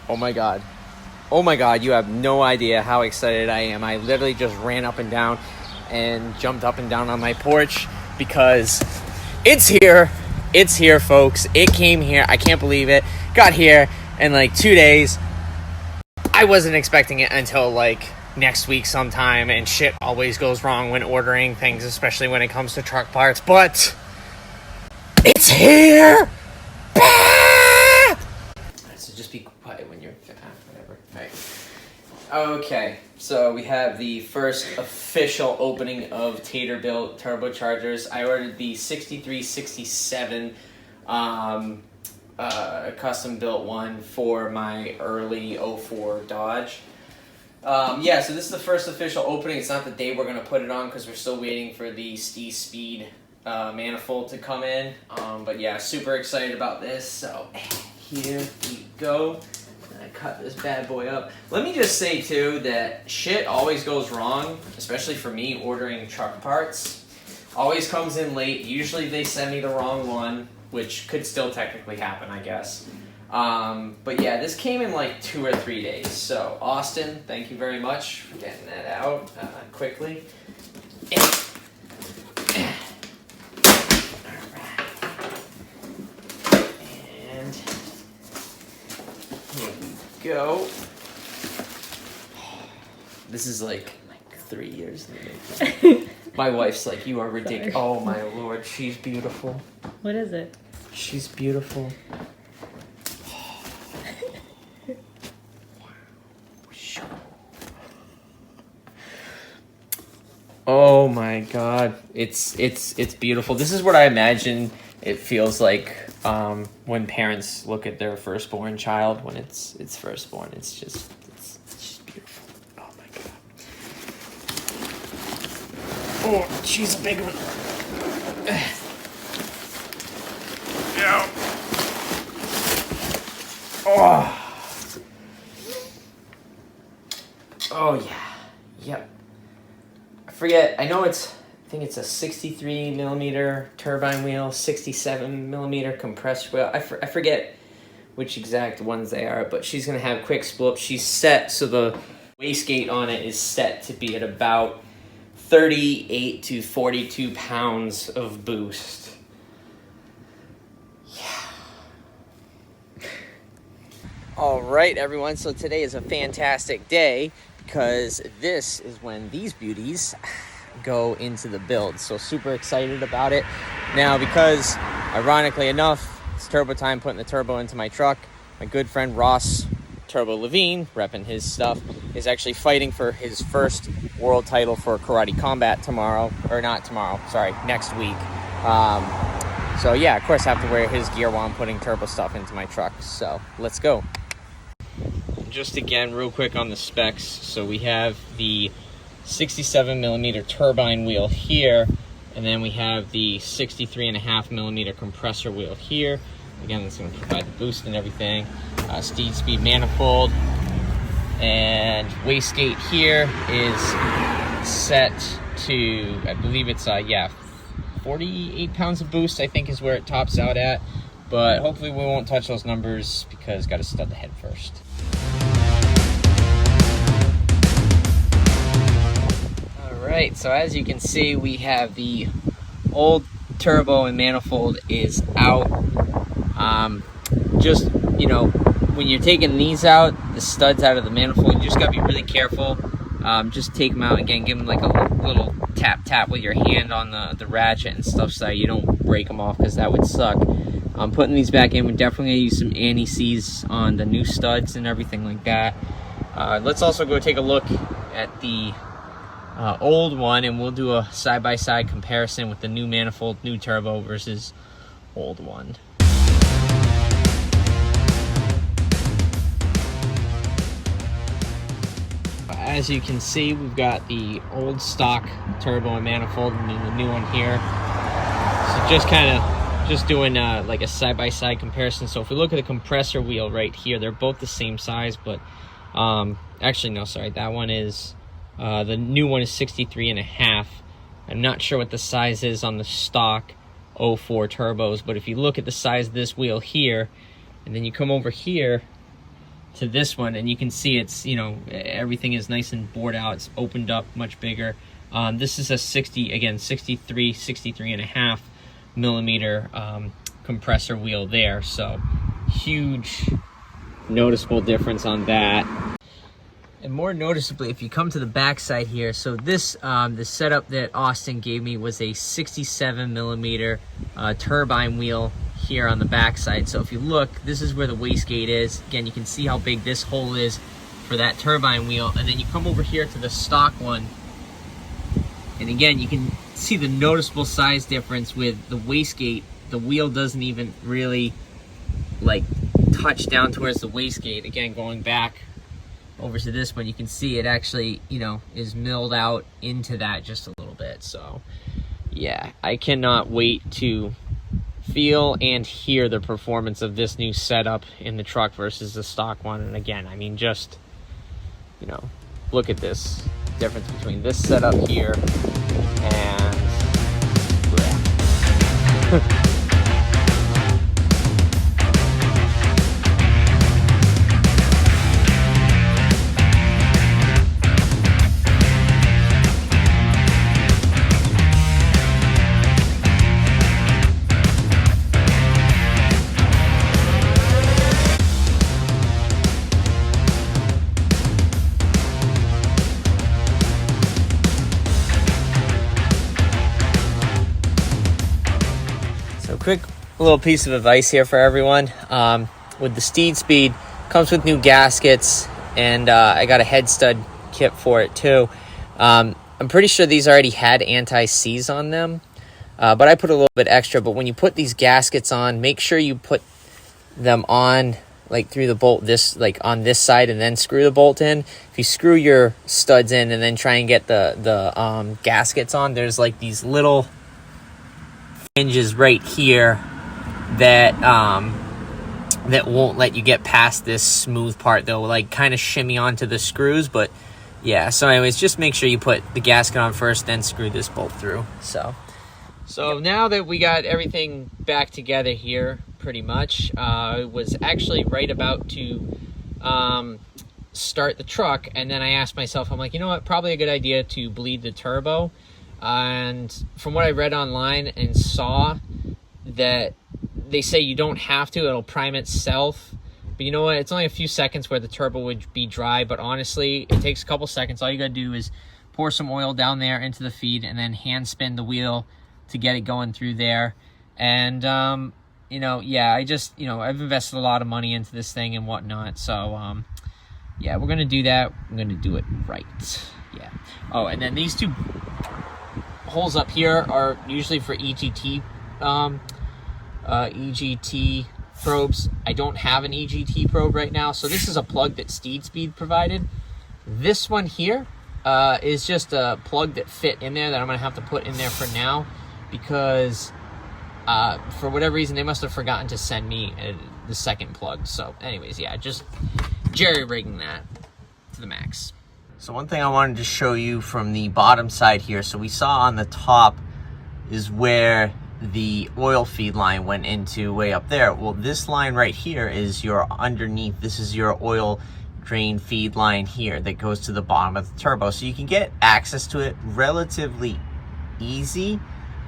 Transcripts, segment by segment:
Oh my God. Oh my God, you have no idea how excited I am. I literally just ran up and down and jumped up and down on my porch because it's here. It's here, folks. It came here. I can't believe it. Got here in like 2 days. I wasn't expecting it until like next week sometime, and shit always goes wrong when ordering things, especially when it comes to truck parts, but it's here. So just be quiet when you're whatever. All right. Okay, so we have the first official opening of Taterbuilt turbochargers. I ordered the 6367 custom built one for my early 04 Dodge. Yeah, so this is the first official opening. It's not the day we're going to put it on because we're still waiting for the Steed Speed manifold to come in. But yeah, super excited about this. So here we go. I cut this bad boy up. Let me just say too that shit always goes wrong, especially for me ordering truck parts. Always comes in late. Usually they send me the wrong one, which could still technically happen, I guess. But yeah, this came in like 2 or 3 days. So Austin, thank you very much for getting that out quickly. And here we go. This is like 3 years in the making. My wife's like, you are ridiculous. Oh my Lord, she's beautiful. What is it? She's beautiful. Oh my God, it's beautiful. This is what I imagine it feels like when parents look at their firstborn child when it's firstborn. It's just beautiful. Oh my God. Oh, she's a big one. Yeah. Oh. Oh yeah. Yep. I think it's a 63 millimeter turbine wheel, 67 millimeter compressed wheel. I forget which exact ones they are, but she's going to have quick spool-up. She's set, so the wastegate on it is set to be at about 38 to 42 pounds of boost. Yeah. All right, everyone. So today is a fantastic day because this is when these beauties go into the build. So super excited about it. Now, because ironically enough, it's turbo time, putting the turbo into my truck. My good friend Ross Turbo Levine, repping his stuff, is actually fighting for his first world title for Karate Combat tomorrow, or not tomorrow, sorry, next week. So yeah, of course I have to wear his gear while I'm putting turbo stuff into my truck. So let's go. Just again, real quick on the specs. So we have the 67 millimeter turbine wheel here, and then we have the 63.5 millimeter compressor wheel here. Again, that's going to provide the boost and everything. Steed Speed manifold, and wastegate here is set to, I believe it's 48 pounds of boost, I think is where it tops out at, but hopefully we won't touch those numbers because got to stud the head first. Alright, so as you can see, we have the old turbo and manifold is out. Just, you know, when you're taking these out, the studs out of the manifold, you just gotta be really careful. Just take them out again, give them like a little tap with your hand on the ratchet and stuff so that you don't break them off, because that would suck. Putting these back in, we're definitely gonna use some anti-seize on the new studs and everything like that. Let's also go take a look at the old one, and we'll do a side-by-side comparison with the new manifold, new turbo versus old one. As you can see, we've got the old stock turbo and manifold and then the new one here. So just doing like a side-by-side comparison. So if we look at the compressor wheel right here, they're both the same size, but actually no, sorry, that one is the new one is 63.5. I'm not sure what the size is on the stock 04 turbos, but if you look at the size of this wheel here, and then you come over here, to this one, and you can see it's, you know, everything is nice and bored out. It's opened up much bigger. This is a 63 and a half millimeter compressor wheel there, so huge noticeable difference on that. And more noticeably, if you come to the back side here, so this the setup that Austin gave me was a 67 millimeter turbine wheel here on the back side. So if you look, this is where the wastegate is. Again, you can see how big this hole is for that turbine wheel, and then you come over here to the stock one, and again you can see the noticeable size difference with the wastegate. The wheel doesn't even really like touch down towards the wastegate. Again, going back over to this one, you can see it actually, you know, is milled out into that just a little bit. So yeah, I cannot wait to feel and hear the performance of this new setup in the truck versus the stock one. And again, I mean, just, you know, look at this difference between this setup here and quick little piece of advice here for everyone. With the Steed Speed, comes with new gaskets, and I got a head stud kit for it too. I'm pretty sure these already had anti-seize on them, but I put a little bit extra. But when you put these gaskets on, make sure you put them on like through the bolt, this like on this side, and then screw the bolt in. If you screw your studs in and then try and get the gaskets on, there's like these little hinges right here that that won't let you get past this smooth part. They'll like kind of shimmy onto the screws, but yeah. So anyways, just make sure you put the gasket on first, then screw this bolt through. So now that we got everything back together here, pretty much, I was actually right about to start the truck, and then I asked myself, I'm like, you know what, probably a good idea to bleed the turbo. And from what I read online and saw, that they say you don't have to, it'll prime itself. But you know what, it's only a few seconds where the turbo would be dry, but honestly, it takes a couple seconds. All you gotta do is pour some oil down there into the feed and then hand spin the wheel to get it going through there. And you know, yeah, I've invested a lot of money into this thing and whatnot, so yeah, we're gonna do that. I'm gonna do it right. Yeah. Oh, and then these two holes up here are usually for EGT probes. I don't have an EGT probe right now, so this is a plug that Steed Speed provided. This one here is just a plug that fit in there that I'm gonna have to put in there for now, because for whatever reason they must have forgotten to send me the second plug. So anyways, yeah, just jerry-rigging that to the max. So one thing I wanted to show you from the bottom side here, so we saw on the top is where the oil feed line went into way up there. Well, this line right here is your underneath, this is your oil drain feed line here that goes to the bottom of the turbo. So you can get access to it relatively easy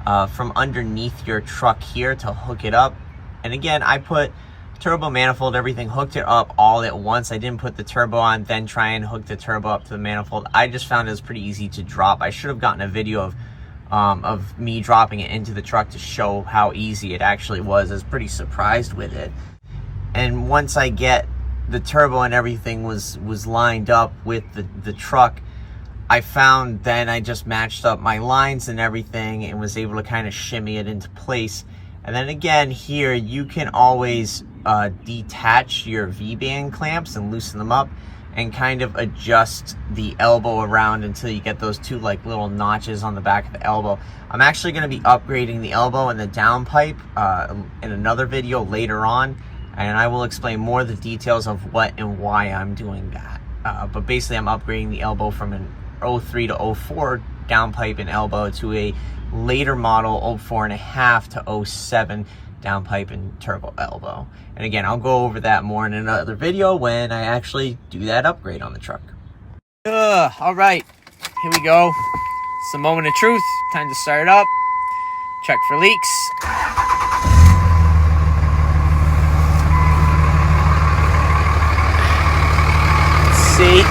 from underneath your truck here to hook it up. And again, I put turbo manifold, everything, hooked it up all at once. I didn't put the turbo on, then try and hook the turbo up to the manifold. I just found it was pretty easy to drop. I should have gotten a video of me dropping it into the truck to show how easy it actually was. I was pretty surprised with it. And once I get the turbo and everything was lined up with the truck, I found then I just matched up my lines and everything and was able to kind of shimmy it into place. And then again here, you can always detach your V-band clamps and loosen them up and kind of adjust the elbow around until you get those two like little notches on the back of the elbow. I'm actually going to be upgrading the elbow and the downpipe in another video later on, and I will explain more of the details of what and why I'm doing that. But basically I'm upgrading the elbow from an 03 to 04 downpipe and elbow to a later model 04.5 to 07 downpipe and turbo elbow. And again, I'll go over that more in another video when I actually do that upgrade on the truck. All right, here we go. It's the moment of truth. Time to start it up. Check for leaks. Let's see.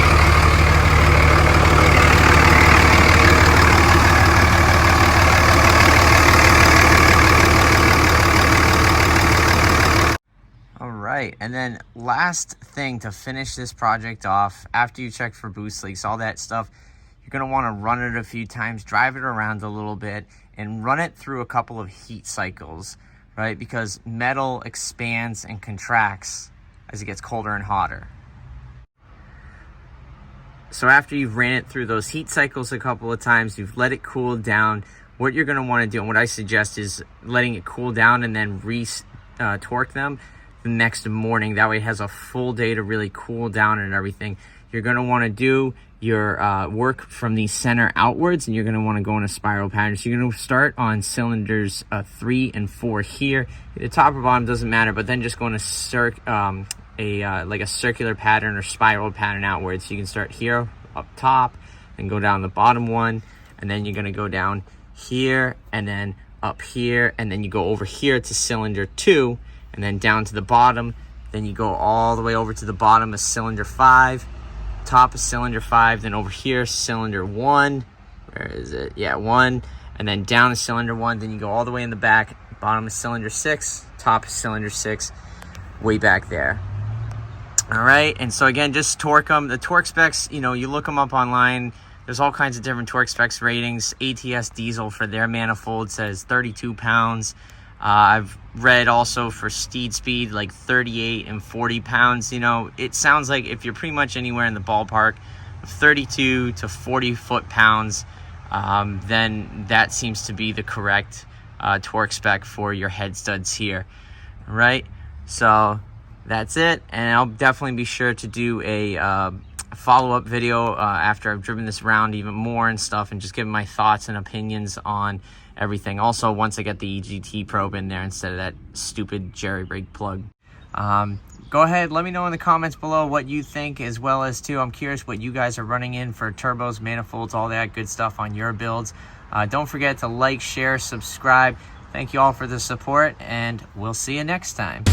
Right, and then last thing to finish this project off, after you check for boost leaks, all that stuff, you're going to want to run it a few times, drive it around a little bit, and run it through a couple of heat cycles, right? Because metal expands and contracts as it gets colder and hotter. So after you've ran it through those heat cycles a couple of times, you've let it cool down, what you're going to want to do, and what I suggest is letting it cool down and then torque them the next morning. That way it has a full day to really cool down and everything. You're going to want to do your work from the center outwards, and you're going to want to go in a spiral pattern. So you're going to start on cylinders 3 and 4 here. The top or bottom doesn't matter, but then just go in a like a circular pattern or spiral pattern outwards. So you can start here up top and go down the bottom one, and then you're going to go down here and then up here, and then you go over here to cylinder 2, and then down to the bottom. Then you go all the way over to the bottom of cylinder 5, top of cylinder 5, then over here cylinder 1, where is it? Yeah, 1, and then down to cylinder 1. Then you go all the way in the back, bottom of cylinder 6, top of cylinder 6, way back there. All right, and so again, just torque them. The torque specs, you know, you look them up online. There's all kinds of different torque specs ratings. ATS Diesel for their manifold says 32 pounds. I've read also for Steed Speed like 38 and 40 pounds. You know, it sounds like if you're pretty much anywhere in the ballpark of 32 to 40 foot-pounds, then that seems to be the correct torque spec for your head studs here, right? So that's it, and I'll definitely be sure to do a follow-up video after I've driven this around even more and stuff, and just give my thoughts and opinions on everything. Also, once I get the EGT probe in there instead of that stupid jerry-rig plug. Go ahead, let me know in the comments below what you think, as well as too, I'm curious what you guys are running in for turbos, manifolds, all that good stuff on your builds. Don't forget to like, share, subscribe. Thank you all for the support, and we'll see you next time.